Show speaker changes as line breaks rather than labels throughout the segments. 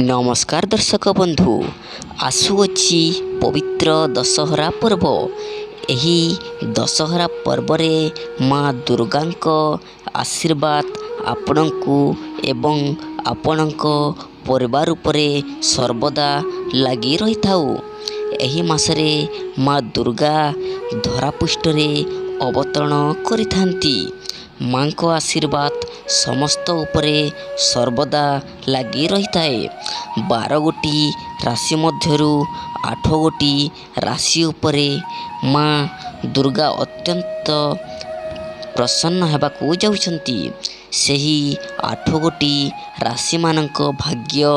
नमस्कार दर्शक बंधु, आसुअछि पवित्र दशहरा पर्व। एही दशहरा पर्व रे माँ दुर्गांक आशीर्वाद आपणଙ୍କୁ एवं आपणଙ୍କ परिवार उपरे सर्वदा लगी रही थाउ। एही मासरे माँ दुर्गा धरापृष्ठरे अवतरण करिथांती। माँ को आशीर्वाद समस्त उपरे सर्वदा लगी रही थाए। 12 गोटी राशि मध्यरु 8 गोटी राशि उपरे माँ दुर्गा अत्यंत प्रसन्न हेबाकू जाउछंती। सेही 8 गोटी राशि मानक भाग्य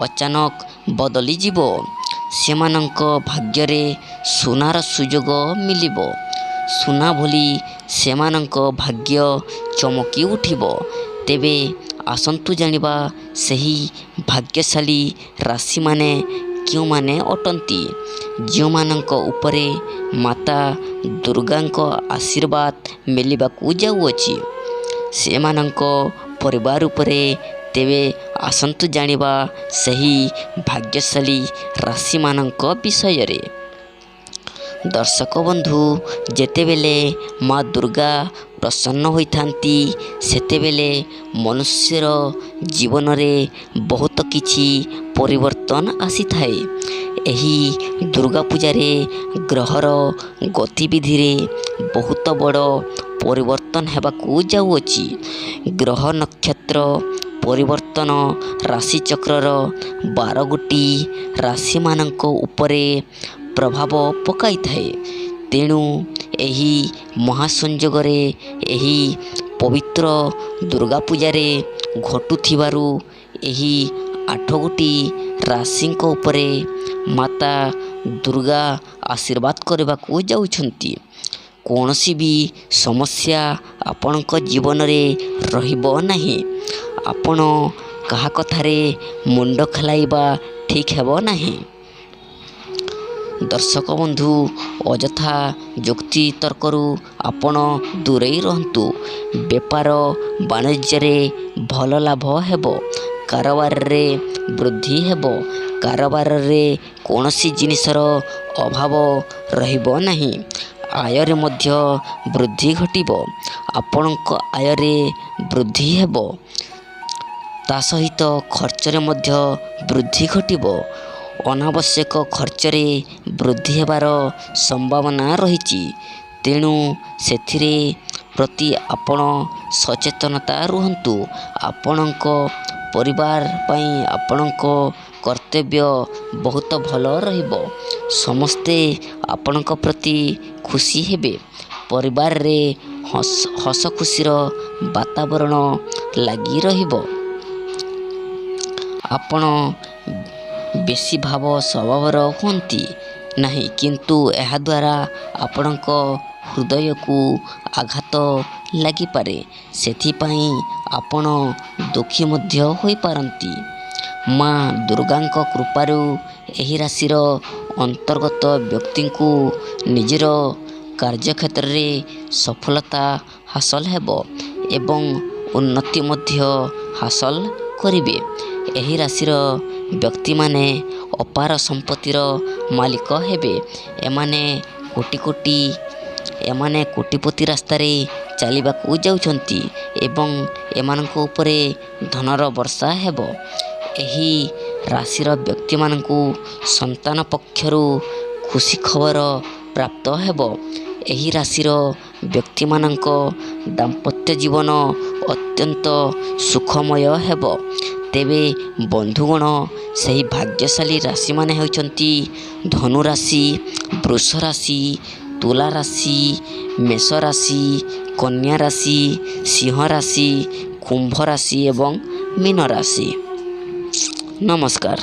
अचानक बदली जीवो। सेमानक भाग्य रे सुनार सुजोग मिलिबो। सुना भली सेमानक भाग्य चमकी उठिबो। तेबे आसंतु जानिबा सही भाग्यशाली राशि माने क्यों माने अटंती। जो मानक उपरे माता दुर्गांक आशीर्वाद मिलिबाकू जाउअछि सेमानक परिवार उपरे। तेबे आसंतु जानिबा सही भाग्यशाली राशि मानक विषय रे। दर्शक बंधु, जेतेबेले माँ दुर्गा प्रसन्न होइथांती सेतेबेले मनुष्यर जीवन रे बहुत किछि परिवर्तन आसी थाए। एही दुर्गा पूजा रे ग्रहर गतिविधि रे बहुत बड़ परिवर्तन हेबाकू जाउअछि। ग्रह नक्षत्र परिवर्तन राशि चक्रर 12 गोटी राशि मानक उपरे प्रभाव पकाई थाए। तेणु एही महासंजोगरे एही पवित्र दुर्गा पूजारे घटुथिबारु एही 8 गोटी राशिंक उपरे माता दुर्गा आशीर्वाद करबाकू जाउछंती। कौनसी भी समस्या आपणक जीवन रे रहिबो नाही। आपण कहा कथारे मुंड खेलाइबा ठीक हेबो नाही। दर्शक बंधु, अजथा जुक्ति तर्करू आपण दूरेई रहंतु। बेपार वाणिज्य रे भल लाभ हेबो। कारोबार रे वृद्धि हेबो। कारोबार रे कौनसी जिनिसर अभाव रहिबो नाही। आय रे मध्य वृद्धि घटिबो। आपणक आय रे वृद्धि हेबो। ता सहित खर्च रे मध्य वृद्धि घटिबो। अनावश्यक खर्च रे वृद्धि हेबार संभावना रहिछि। तेणु सेथिरे प्रति आपण सचेतनता रुहंतु। आपणक परिवार पई आपणक कर्तव्य बहुत भल रहिबो। समस्ते आपणक प्रति खुशी हेबे। परिवार रे हस खुशीर वातावरण लगी रहिबो। आपण बेसी भाव स्वभावर हुअंती नहीं, किंतु एहा द्वारा आपणक हृदय को आघात लगी पारे। सेथिपाई आपण दुखी मध्य होई पारंती। माँ दुर्गांक कृपारु एही राशिर अंतर्गत व्यक्ति को निजर कार्यक्षेत्र रे सफलता हासिल हेबो एवं उन्नति मध्य हासिल करिवे। एही राशिर व्यक्ति माने अपार संपत्तिर मालिक हेबे। एमाने कोटिपति रास्तार चलवाकू जाउछंती एवं एमानक उपरे धनर वर्षा हेबो। एही राशिर व्यक्ति मानकू संतान पक्षरु खुशी खबर प्राप्त हेबो। एही राशिर व्यक्ति मानक दाम्पत्य जीवन अत्यंत सुखमय हेबो। तेबे बंधुगण, सही भाग्यशाली राशि माने होइछंती धनु राशि, वृष राशि, तुला राशि, मेष राशि, कन्या राशि, सिंह राशि, कुंभ राशि एवं मीन राशि। नमस्कार।